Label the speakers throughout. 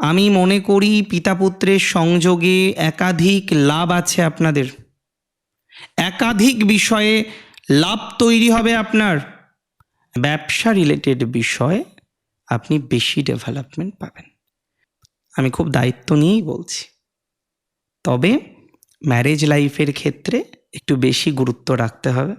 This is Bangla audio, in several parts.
Speaker 1: আমি মনে করি পিতা পুত্রের সংযোগে একাধিক লাভ আছে আপনাদের। একাধিক বিষয়ে লাভ তৈরি হবে আপনার। ব্যবসা রিলেটেড বিষয়ে আপনি বেশি ডেভেলপমেন্ট পাবেন। আমি খুব দায়িত্ব নিয়েই বলছি। তবে ম্যারেজ লাইফের ক্ষেত্রে একটু বেশি গুরুত্ব রাখতে হবে।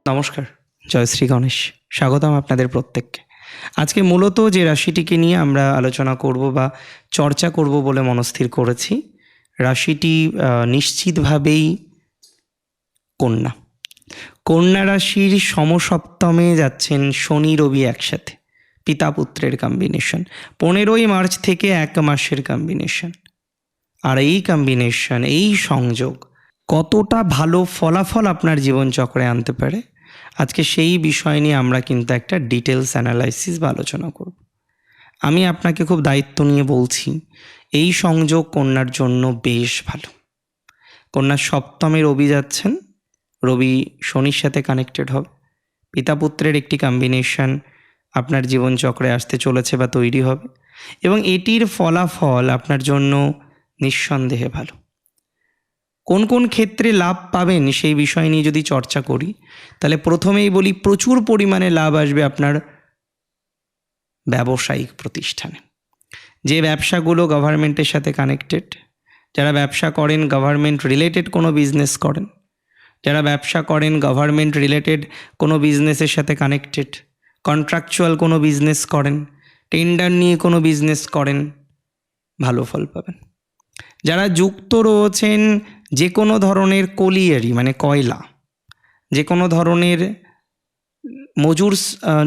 Speaker 1: নমস্কার, জয় শ্রী গণেশ। স্বাগতম আপনাদের প্রত্যেককে। আজকে মূলত যে রাশিটিকে নিয়ে আমরা আলোচনা করব বা চর্চা করব বলে মনস্থির করেছি, রাশিটি নিশ্চিতভাবেই কন্যা। কন্যা রাশির সমসপ্তমে যাচ্ছেন শনি রবি একসাথে, পিতা পুত্রের কম্বিনেশন। 15ই মার্চ থেকে 1 মাসের কম্বিনেশন। আর এই কম্বিনেশন, এই সংযোগ কতটা ভালো ফলাফল আপনার জীবনচক্রে আনতে পারে, আজকে সেই বিষয় নিয়ে আমরা কিন্তু একটা ডিটেলস অ্যানালাইসিস বা আলোচনা করব। আমি আপনাকে খুব দায়িত্ব নিয়ে বলছি, এই সংযোগ কন্যার জন্য বেশ ভালো। কন্যার সপ্তমে রবি যাচ্ছেন, রবি শনির সাথে কানেক্টেড হবে। পিতা পুত্রের একটি কম্বিনেশন আপনার জীবনচক্রে আসতে চলেছে বা তৈরি হবে, এবং এটির ফলাফল আপনার জন্য নিঃসন্দেহে ভালো। কোন কোন ক্ষেত্রে লাভ পাবেন সেই বিষয় নিয়ে যদি চর্চা করি, তাহলে প্রথমেই বলি, প্রচুর পরিমাণে লাভ আসবে আপনার ব্যবসায়িক প্রতিষ্ঠানে। যে ব্যবসাগুলো গভর্নমেন্টের সাথে কানেক্টেড, যারা ব্যবসা করেন গভর্নমেন্ট রিলেটেড কোনো বিজনেস করেন, যারা ব্যবসা করেন গভর্নমেন্ট রিলেটেড কোনো বিজনেসের সাথে কানেক্টেড, কন্ট্রাকচুয়াল কোনো বিজনেস করেন, টেন্ডার নিয়ে কোনো বিজনেস করেন, ভালো ফল পাবেন। যারা যুক্ত রয়েছেন যে কোনো ধরনের কোলিয়ারি মানে কয়লা, যে কোনো ধরনের মজুর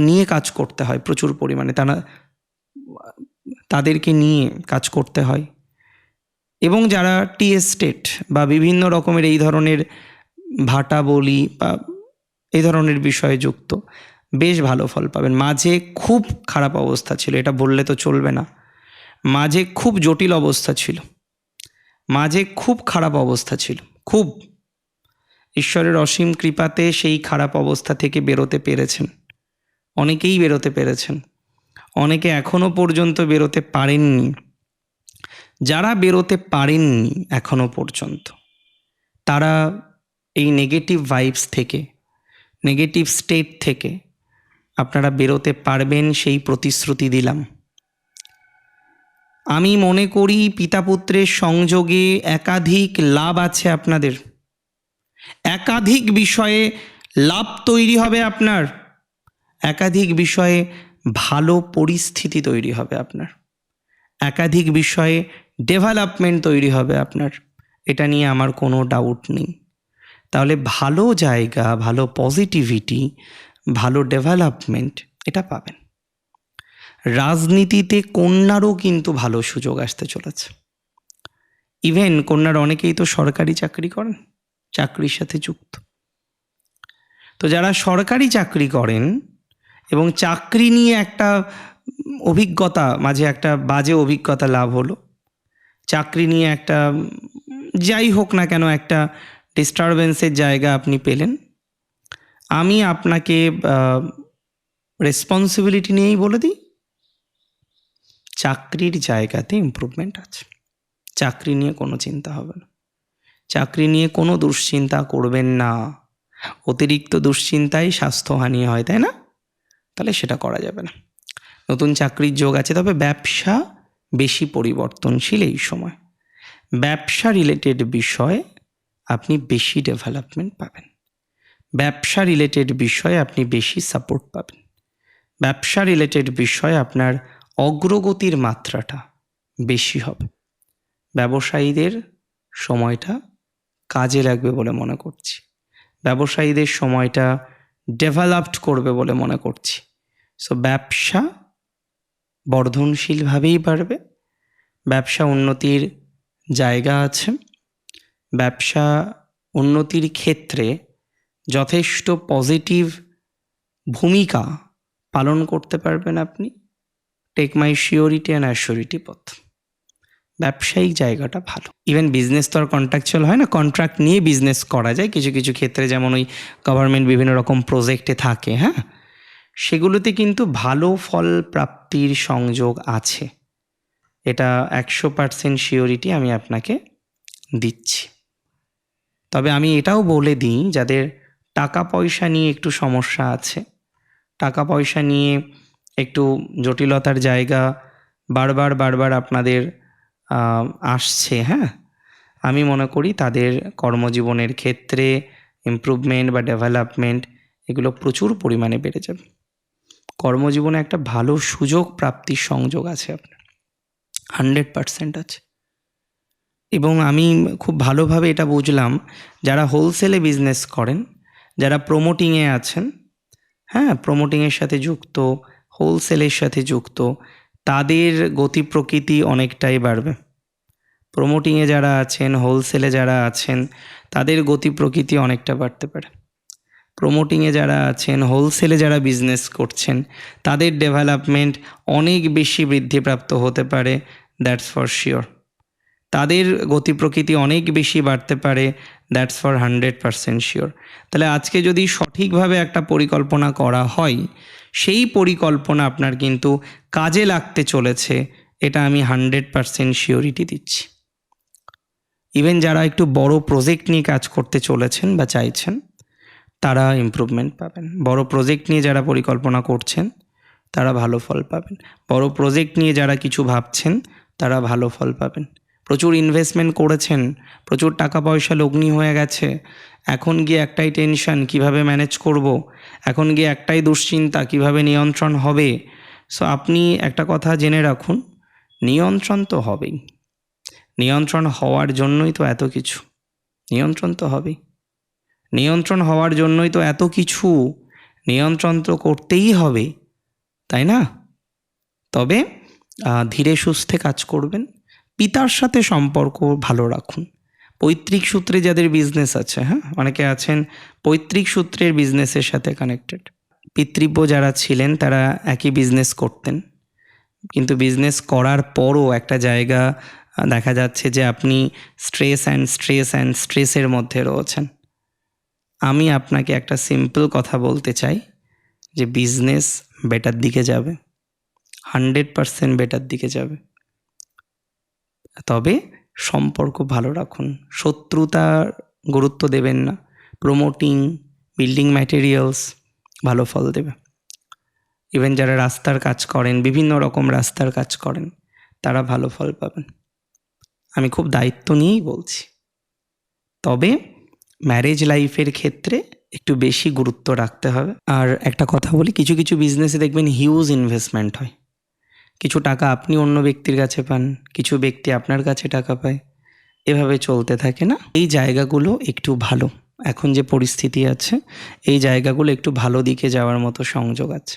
Speaker 1: নিয়ে কাজ করতে হয় প্রচুর পরিমাণে, তাদেরকে নিয়ে কাজ করতে হয়, এবং যারা টি এস্টেট বা বিভিন্ন রকমের এই ধরনের ভাটা বলি বা এই ধরনের বিষয়ে যুক্ত, বেশ ভালো ফল পাবেন। মাঝে খুব খারাপ অবস্থা ছিল, এটা বললে তো চলবে না, মাঝে খুব জটিল অবস্থা ছিল, মাঝে খুব খারাপ অবস্থা ছিল, খুব। ঈশ্বরের অসীম কৃপাতে সেই খারাপ অবস্থা থেকে বেরোতে পেরেছেন, অনেকেই বেরোতে পেরেছেন, অনেকে এখনও পর্যন্ত বেরোতে পারেননি। যারা বেরোতে পারেননি এখনও পর্যন্ত, তারা এই নেগেটিভ ভাইবস থেকে, নেগেটিভ স্টেট থেকে আপনারা বেরোতে পারবেন, সেই প্রতিশ্রুতি দিলাম। আমি মনে করি পিতা পুত্রের সংযোগে একাধিক লাভ আছে আপনাদের। একাধিক বিষয়ে লাভ তৈরি হবে আপনার, একাধিক বিষয়ে ভালো পরিস্থিতি তৈরি হবে আপনার, একাধিক বিষয়ে ডেভেলপমেন্ট তৈরি হবে আপনার। এটা নিয়ে আমার কোনো ডাউট নেই। তাহলে ভালো জায়গা, ভালো পজিটিভিটি, ভালো ডেভেলপমেন্ট এটা পাবেন। রাজনীতিতে কন্যারও কিন্তু ভালো সুযোগ আসতে চলেছে। ইভেন কন্যার অনেকেই তো সরকারি চাকরি করেন, চাকরির সাথে যুক্ত। তো যারা সরকারি চাকরি করেন এবং চাকরি নিয়ে একটা অভিজ্ঞতা, মাঝে একটা বাজে অভিজ্ঞতা লাভ হলো, চাকরি নিয়ে একটা যাই হোক না কেন একটা ডিস্টারবেন্সের জায়গা আপনি পেলেন, আমি আপনাকে রেসপন্সিবিলিটি নিয়েই বলে দিই, চাকরির জায়গাতে ইমপ্রুভমেন্ট আছে। চাকরি নিয়ে কোনো চিন্তা হবে না, চাকরি নিয়ে কোনো দুশ্চিন্তা করবেন না। অতিরিক্ত দুশ্চিন্তায় স্বাস্থ্যহানি হয়, তাই না? তাহলে সেটা করা যাবে না। নতুন চাকরির যোগ আছে, তবে ব্যবসা বেশি পরিবর্তনশীল এই সময়। ব্যবসা রিলেটেড বিষয়ে আপনি বেশি ডেভেলপমেন্ট পাবেন, ব্যবসা রিলেটেড বিষয়ে আপনি বেশি সাপোর্ট পাবেন, ব্যবসা রিলেটেড বিষয়ে আপনার অগ্রগতির মাত্রাটা বেশি হবে। ব্যবসায়ীদের সময়টা কাজে লাগবে বলে মনে করছি, ব্যবসায়ীদের সময়টা ডেভেলপড করবে বলে মনে করছি। সো ব্যবসা বর্ধনশীলভাবেই বাড়বে, ব্যবসা উন্নতির জায়গা আছে। ব্যবসা উন্নতির ক্ষেত্রে যথেষ্ট পজিটিভ ভূমিকা পালন করতে পারবেন আপনি। Take my surety and assurity পথ। ব্যবসায়িক জায়গাটা ভালো। ইভেন বিজনেস তো আর কন্ট্রাকচুয়াল হয় না, কন্ট্রাক্ট নিয়ে বিজনেস করা যায় কিছু কিছু ক্ষেত্রে, যেমন ওই গভর্নমেন্ট বিভিন্ন রকম প্রজেক্টে থাকে, হ্যাঁ, সেগুলোতে কিন্তু ভালো ফল প্রাপ্তির সংযোগ আছে। এটা 100% শিওরিটি আমি আপনাকে দিচ্ছি। তবে আমি এটাও বলে দিই, যাদের টাকা পয়সা নিয়ে একটু সমস্যা আছে, টাকা পয়সা নিয়ে একটু জটিলতার জায়গা বারবার আপনাদের আসছে, হ্যাঁ, আমি মনে করি তাদের কর্মজীবনের ক্ষেত্রে ইমপ্রুভমেন্ট বা ডেভেলপমেন্ট এগুলো প্রচুর পরিমাণে বেড়ে যাবে। কর্মজীবনে একটা ভালো সুযোগ প্রাপ্তির সংযোগ আছে আপনার, 100% আছে। এবং আমি খুব ভালোভাবে এটা বুঝলাম, যারা হোলসেলে বিজনেস করেন, যারা প্রমোটিংয়ে আছেন, হ্যাঁ, প্রমোটিংয়ের সাথে যুক্ত, হোলসেলের সাথে যুক্ত, তাদের গতি প্রকৃতি অনেকটাই বাড়বে। প্রমোটিংয়ে যারা আছেন, হোলসেলে যারা আছেন, তাদের গতি প্রকৃতি অনেকটা বাড়তে পারে। প্রমোটিংয়ে যারা আছেন, হোলসেলে যারা বিজনেস করছেন, তাদের ডেভেলপমেন্ট অনেক বেশি বৃদ্ধিপ্রাপ্ত হতে পারে, দ্যাটস ফর শিওর। তাদের গতি প্রকৃতি অনেক বেশি বাড়তে পারে, দ্যাটস ফর 100% শিওর। তাহলে আজকে যদি সঠিকভাবে একটা পরিকল্পনা করা হয়, সেই পরিকল্পনা আপনার কিন্তু কাজে লাগতে চলেছে, এটা আমি 100% শিওরিটি দিচ্ছি। ইভেন যারা একটু বড় প্রজেক্ট নিয়ে কাজ করতে চলেছেন বা চাইছেন, তারা ইমপ্রুভমেন্ট পাবেন। বড় প্রজেক্ট নিয়ে যারা পরিকল্পনা করছেন, তারা ভালো ফল পাবেন। বড় প্রজেক্ট নিয়ে যারা কিছু ভাবছেন, তারা ভালো ফল পাবেন। প্রচুর ইনভেস্টমেন্ট করেছেন, প্রচুর টাকা পয়সা লগ্নি হয়ে গেছে, এখন গিয়ে একটাই টেনশন, কিভাবে ম্যানেজ করব, এখন গিয়ে একটাই দুশ্চিন্তা, কিভাবে নিয়ন্ত্রণ হবে। সো আপনি একটা কথা জেনে রাখুন, নিয়ন্ত্রণ তো হবেই। নিয়ন্ত্রণ হওয়ার জন্যই তো এত কিছু, নিয়ন্ত্রণ তো হবেই। নিয়ন্ত্রণ হওয়ার জন্যই তো এত কিছু, নিয়ন্ত্রণ তো করতেই হবে, তাই না? তবে ধীরে সুস্থে কাজ করবেন, পিতার সাথে সম্পর্ক ভালো রাখুন। পৈতৃক সূত্রে যাদের বিজনেস আছে, হ্যাঁ, অনেকে আছেন পৈতৃক সূত্রের বিজনেসের সাথে কানেক্টেড। পিতৃব্য যারা ছিলেন তারা একই বিজনেস করতেন, কিন্তু বিজনেস করার পরও একটা জায়গা দেখা যাচ্ছে যে আপনি স্ট্রেসের মধ্যে রয়েছেন। আমি আপনাকে একটা সিম্পল কথা বলতে চাই যে বিজনেস বেটার দিকে যাবে, 100% বেটার দিকে যাবে। তবে সম্পর্ক ভালো রাখুন, শত্রুতার গুরুত্ব দেবেন না। প্রমোটিং, বিল্ডিং ম্যাটেরিয়ালস ভালো ফল দেবে। ইভেন যারা রাস্তার কাজ করেন, বিভিন্ন রকম রাস্তার কাজ করেন, তারা ভালো ফল পাবেন। আমি খুব দায়িত্ব নিয়েই বলছি। তবে ম্যারেজ লাইফের ক্ষেত্রে একটু বেশি গুরুত্ব রাখতে হবে। আর একটা কথা বলি, কিছু কিছু বিজনেসে দেখবেন হিউজ ইনভেস্টমেন্ট হয়। কিছু টাকা আপনি অন্য ব্যক্তির কাছে পান, কিছু ব্যক্তি আপনার কাছে টাকা পায়, এভাবে চলতে থাকে না? এই জায়গাগুলো একটু ভালো, এখন যে পরিস্থিতি আছে, এই জায়গাগুলো একটু ভালো দিকে যাওয়ার মতো সংযোগ আছে।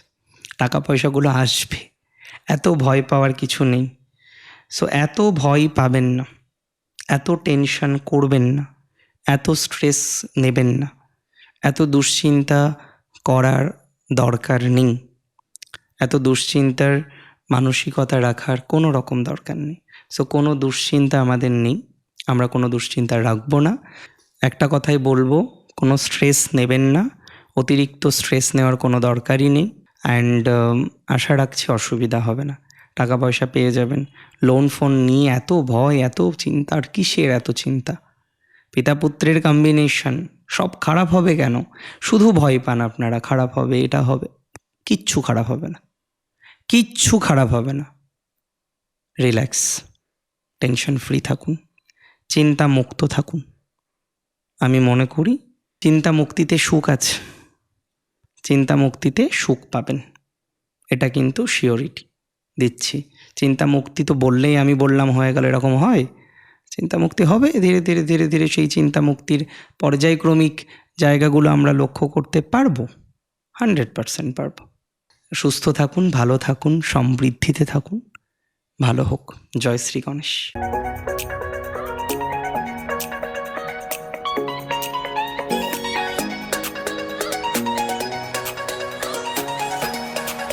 Speaker 1: টাকা পয়সাগুলো আসবে, এত ভয় পাওয়ার কিছু নেই। সো এত ভয় পাবেন না, এত টেনশন করবেন না, এত স্ট্রেস নেবেন না, এত দুশ্চিন্তা করার দরকার নেই, এত দুশ্চিন্তার মানসিকতা রাখার কোনো রকম দরকার নেই। সো কোনো দুশ্চিন্তা আমাদের নেই, আমরা কোনো দুশ্চিন্তা রাখবো না। একটা কথাই বলবো, কোনো স্ট্রেস নেবেন না, অতিরিক্ত স্ট্রেস নেওয়ার কোনো দরকারই নেই। অ্যান্ড আশা রাখছি অসুবিধা হবে না, টাকা পয়সা পেয়ে যাবেন। লোন ফোন নিয়ে এত ভয়, এত চিন্তা, আর কিসের এত চিন্তা? পিতা পুত্রের কম্বিনেশন, সব খারাপ হবে কেন? শুধু ভয় পান আপনারা, খারাপ হবে, এটা হবে। কিচ্ছু খারাপ হবে না, কিচ্ছু খারাপ হবে না। রিল্যাক্স, টেনশন ফ্রি থাকুন, চিন্তা মুক্ত থাকুন। আমি মনে করি চিন্তা মুক্তিতে সুখ আছে, চিন্তা মুক্তিতে সুখ পাবেন, এটা কিন্তু শিওরিটি দিচ্ছি। চিন্তা মুক্তি তো বললেই আমি বললাম হয়ে গেল, এরকম হয়? চিন্তা মুক্তি হবে ধীরে ধীরে ধীরে ধীরে। সেই চিন্তা মুক্তির পর্যায়ক্রমিক জায়গাগুলো আমরা লক্ষ্য করতে পারবো, 100% পারবো। সুস্থ থাকুন, ভালো থাকুন, সমৃদ্ধিতে থাকুন। ভালো হোক। জয় শ্রী গণেশ।